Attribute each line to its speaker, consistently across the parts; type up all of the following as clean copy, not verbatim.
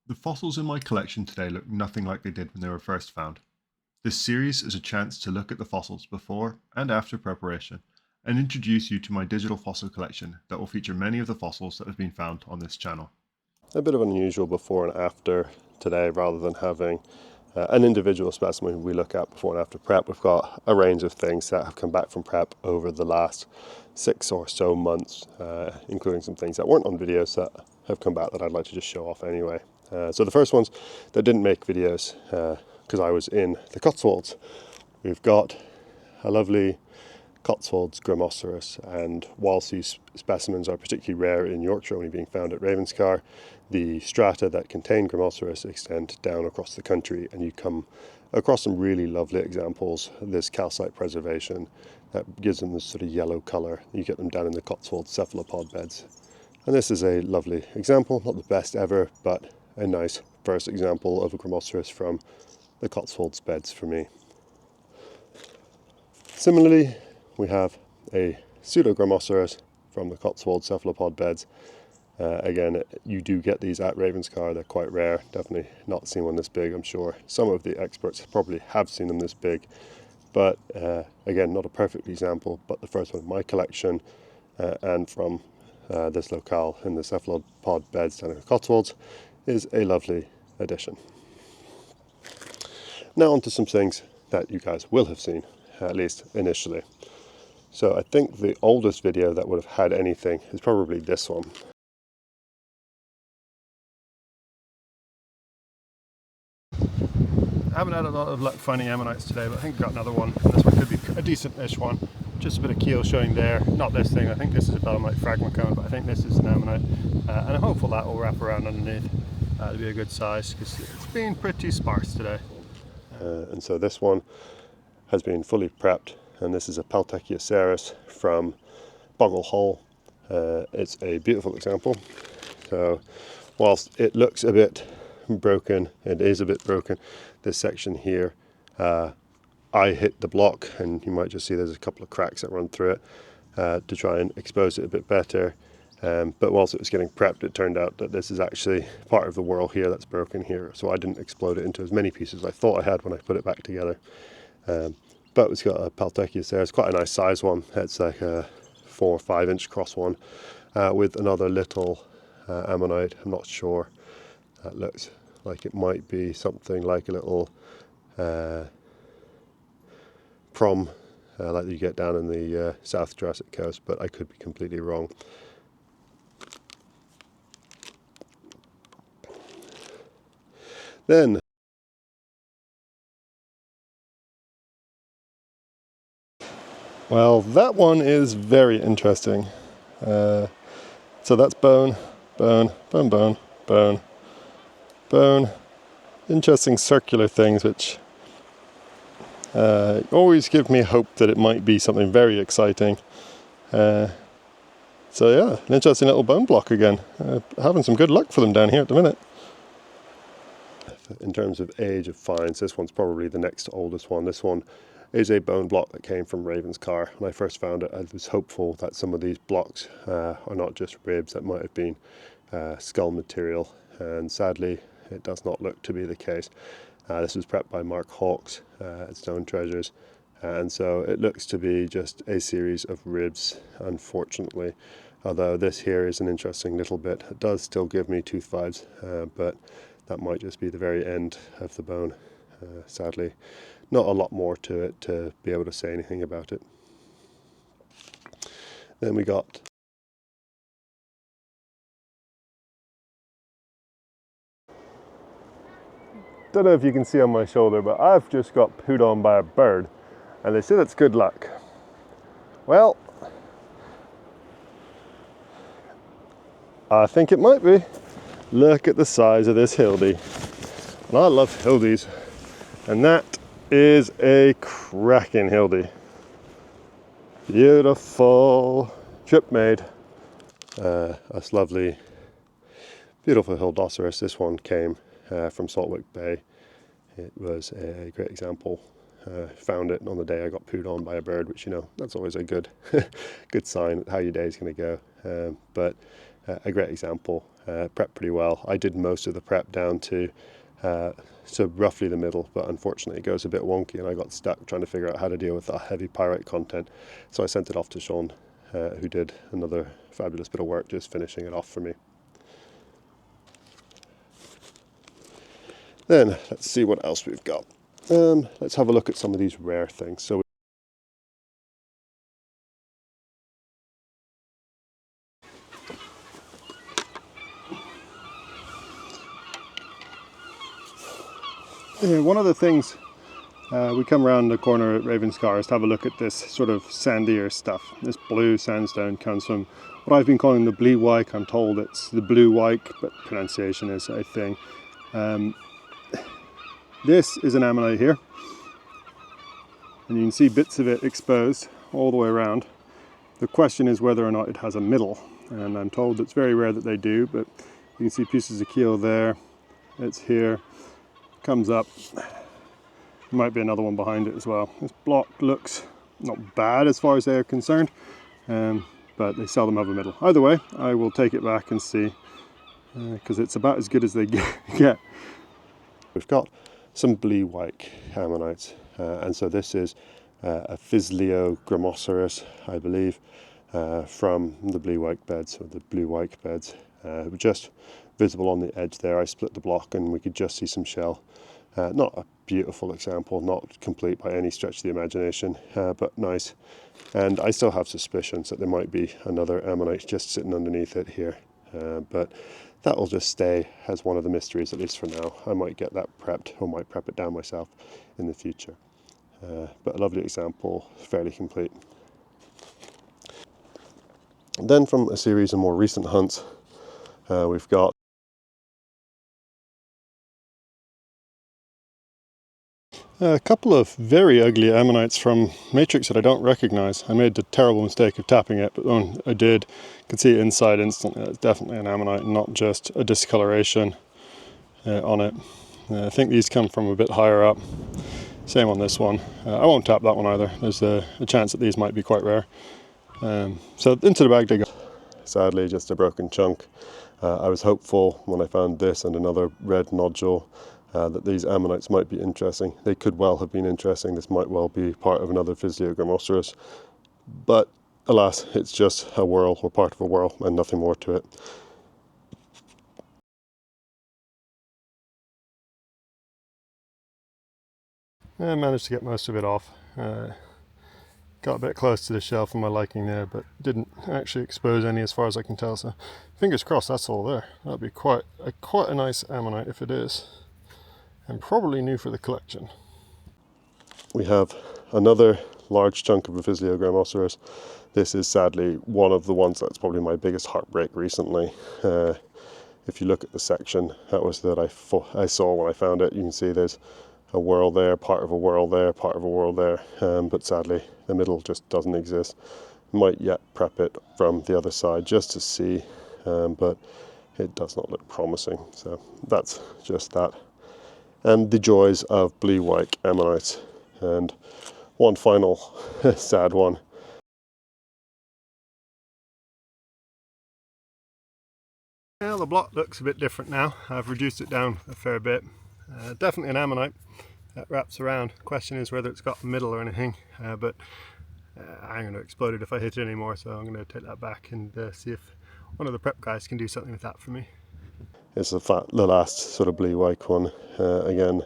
Speaker 1: The fossils in my collection today look nothing like they did when they were first found. This series is a chance to look at the fossils before and after preparation and introduce you to my digital fossil collection that will feature many of the fossils that have been found on this channel.
Speaker 2: A bit of unusual before and after today, rather than having an individual specimen we look at before and after prep. We've got a range of things that have come back from prep over the last 6 or so months, including some things that weren't on videos that have come back that I'd like to just show off anyway. So the first ones that didn't make videos because I was in the Cotswolds, we've got a lovely Cotswolds Grammoceras, and whilst these specimens are particularly rare in Yorkshire, only being found at Ravenscar, the strata that contain Grammoceras extend down across the country, and you come across some really lovely examples of this calcite preservation that gives them this sort of yellow colour. You get them down in the Cotswold cephalopod beds. And this is a lovely example, not the best ever, but a nice first example of a Grammoceras from the Cotswolds beds for me. Similarly, we have a pseudo-Grammoceras from the Cotswold cephalopod beds. Again, you do get these at Ravenscar. They're quite rare. Definitely not seen one this big. I'm sure some of the experts probably have seen them this big. But again, not a perfect example, but the first one in my collection and from this locale in the cephalopod beds down in the Cotswolds is a lovely addition. Now on to some things that you guys will have seen, at least initially. So I think the oldest video that would have had anything is probably this one.
Speaker 3: I haven't had a lot of luck finding Ammonites today, but I think I've got another one. This one could be a decent-ish one. Just a bit of keel showing there. Not this thing, I think this is a Belemnite fragmacone, but I think this is an Ammonite. And I'm hopeful that will wrap around underneath to be a good size, because it's been pretty sparse today.
Speaker 2: And so this one has been fully prepped, and this is a hildoceras from Boggle Hole. It's a beautiful example. So whilst it looks a bit broken, it is a bit broken. This section here, I hit the block, and you might just see there's a couple of cracks that run through it to try and expose it a bit better. But whilst it was getting prepped, it turned out that this is actually part of the whorl here that's broken here, so I didn't explode it into as many pieces as I thought I had when I put it back together. But it's got a hildoceras, quite a nice size one. It's like a 4 or 5 inch cross one with another little ammonite. I'm not sure. That looks like it might be something like a little prom like you get down in the South Jurassic Coast, but I could be completely wrong. Then well, that one is very interesting. So that's bone, bone, bone, bone, bone, bone. Interesting circular things which always give me hope that it might be something very exciting. So yeah, an interesting little bone block again. Having some good luck for them down here at the minute. In terms of age of finds, this one's probably the next oldest one. This one is a bone block that came from Ravenscar. When I first found it, I was hopeful that some of these blocks are not just ribs, that might have been skull material, and sadly it does not look to be the case. This was prepped by Mark Hawkes at Stone Treasures, and so it looks to be just a series of ribs, unfortunately. Although this here is an interesting little bit. It does still give me tooth vibes, but that might just be the very end of the bone. Sadly, not a lot more to it to be able to say anything about it. Then we got don't know if you can see on my shoulder, but I've just got pooed on by a bird, and they say that's good luck. Well, I think it might be. Look at the size of this hildy. And I love hildies. And that is a cracking hildy. Beautiful. Trip made. That's lovely. Beautiful hildoceras. This one came from Saltwick Bay. It was a great example. Found it on the day I got pooed on by a bird, which, you know, that's always a good good sign how your day is going to go. But a great example. Prepped pretty well. I did most of the prep down to so roughly the middle, but unfortunately it goes a bit wonky and I got stuck trying to figure out how to deal with that heavy pyrite content. So I sent it off to Sean, who did another fabulous bit of work just finishing it off for me. Then let's see what else we've got. Let's have a look at some of these rare things. So one of the things we come around the corner at Ravenscar is to have a look at this sort of sandier stuff. This blue sandstone comes from what I've been calling the blue Wyke. I'm told it's the blue Wyke, but pronunciation is a thing. This is an ammonite here, and you can see bits of it exposed all the way around. The question is whether or not it has a middle, and I'm told it's very rare that they do, but you can see pieces of keel there. It's here, comes up. There might be another one behind it as well. This block looks not bad as far as they are concerned, but they seldom have a middle. Either way, I will take it back and see, because it's about as good as they get. We've got some blue Wyke ammonites, and so this is a Hildoceras, I believe, from the blue Wyke beds, or the blue Wyke beds, just visible on the edge there. I split the block and we could just see some shell. Not a beautiful example, not complete by any stretch of the imagination, but nice. And I still have suspicions that there might be another ammonite just sitting underneath it here, but that will just stay as one of the mysteries, at least for now. I might get that prepped, or might prep it down myself in the future. But a lovely example, fairly complete. And then from a series of more recent hunts, we've got a couple of very ugly ammonites from Matrix that I don't recognise. I made the terrible mistake of tapping it, but when I did, I could see it inside instantly. It's definitely an ammonite, not just a discoloration on it. I think these come from a bit higher up. Same on this one. I won't tap that one either. There's a chance that these might be quite rare. So into the bag they go. Sadly, just a broken chunk. I was hopeful when I found this and another red nodule that these ammonites might be interesting. They could well have been interesting. This might well be part of another Hildoceras. But alas, it's just a whorl, or part of a whorl, and nothing more to it. I managed to get most of it off. Got a bit close to the shell for my liking there, but didn't actually expose any as far as I can tell. So fingers crossed that's all there. That'd be quite a nice ammonite if it is, and probably new for the collection. We have another large chunk of a Hildoceras. This is sadly one of the ones that's probably my biggest heartbreak recently. If you look at the section that I saw when I found it, you can see there's a whorl there, part of a whorl there, part of a whorl there, but sadly the middle just doesn't exist. Might yet prep it from the other side just to see, but it does not look promising. So that's just that. And the joys of blue Wyke ammonites. And one final sad one. Well, the block looks a bit different now. I've reduced it down a fair bit. Definitely an ammonite that wraps around. Question is whether it's got a middle or anything, but I'm going to explode it if I hit it anymore, so I'm going to take that back and see if one of the prep guys can do something with that for me. It's the last sort of blue Wyke one. Again,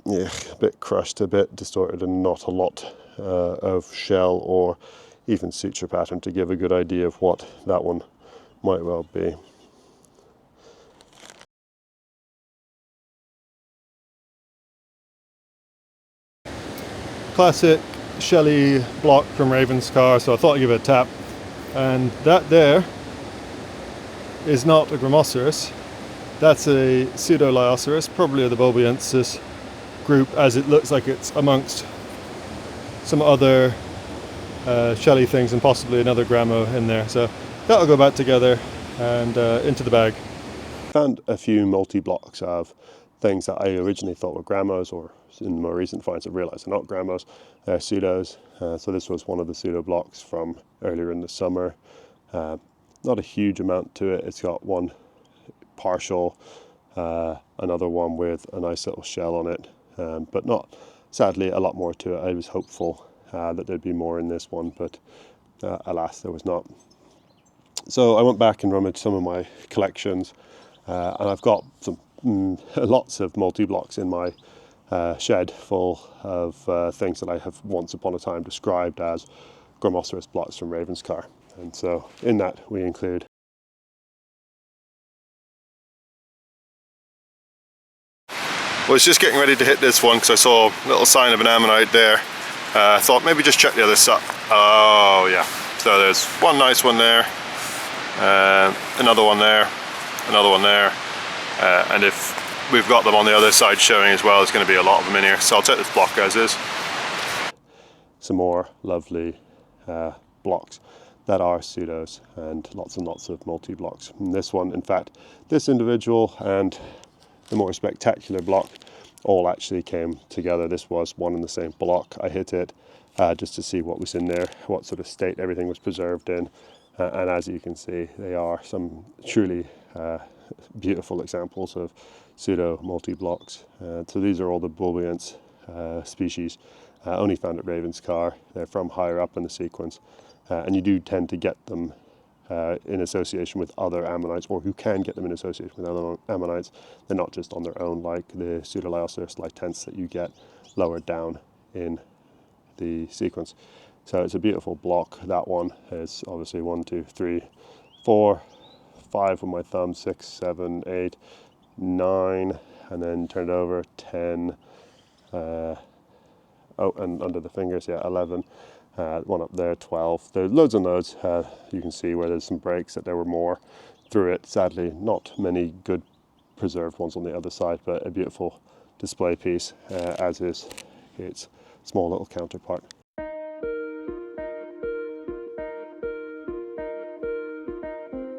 Speaker 2: yeah, a bit crushed, a bit distorted, and not a lot of shell or even suture pattern to give a good idea of what that one might well be. Classic shelly block from Ravenscar, so I thought I'd give it a tap. And that there is not a Gramoceras, that's a Pseudo-Lyoceras, probably of the Bobiensis group, as it looks like it's amongst some other shelly things and possibly another Gramo in there. So that'll go back together and into the bag. Found a few multi-blocks of things that I originally thought were Gramos, or in more recent finds I realised they're not Gramos, they're pseudos. So this was one of the pseudo blocks from earlier in the summer. not a huge amount to it. It's got one partial, another one with a nice little shell on it, but not, sadly, a lot more to it. I was hopeful that there'd be more in this one, but alas, there was not. So I went back and rummaged some of my collections, and I've got some lots of multi-blocks in my shed full of things that I have once upon a time described as Grammoceras blocks from Ravenscar. And so in that we include
Speaker 1: I was just getting ready to hit this one because I saw a little sign of an Ammonite there. I thought maybe just check the other side. Oh yeah, so there's one nice one there, another one there, another one there, and if we've got them on the other side showing as well, there's going to be a lot of them in here, so I'll take this block as is.
Speaker 2: some more lovely blocks that are pseudos, and lots of multi-blocks. And this one, in fact, this individual and the more spectacular block all actually came together. This was one and the same block. I hit it just to see what was in there, what sort of state everything was preserved in, and as you can see, they are some truly beautiful examples of pseudo multi-blocks. So these are all the bulbulence species, only found at Ravenscar. They're from higher up in the sequence, and you do tend to get them in association with other ammonites, or who can get them in association with other ammonites. They're not just on their own, like the Pseudolioceras litense that you get lower down in the sequence. So it's a beautiful block. That one is obviously 1, 2, 3, 4, 5 with my thumb, 6, 7, 8, 9, and then turn it over, 10, oh, and under the fingers, yeah, 11. One up there, 12. There's loads and loads. You can see where there's some breaks, that there were more through it. Sadly, not many good preserved ones on the other side, but a beautiful display piece, as is its small little counterpart.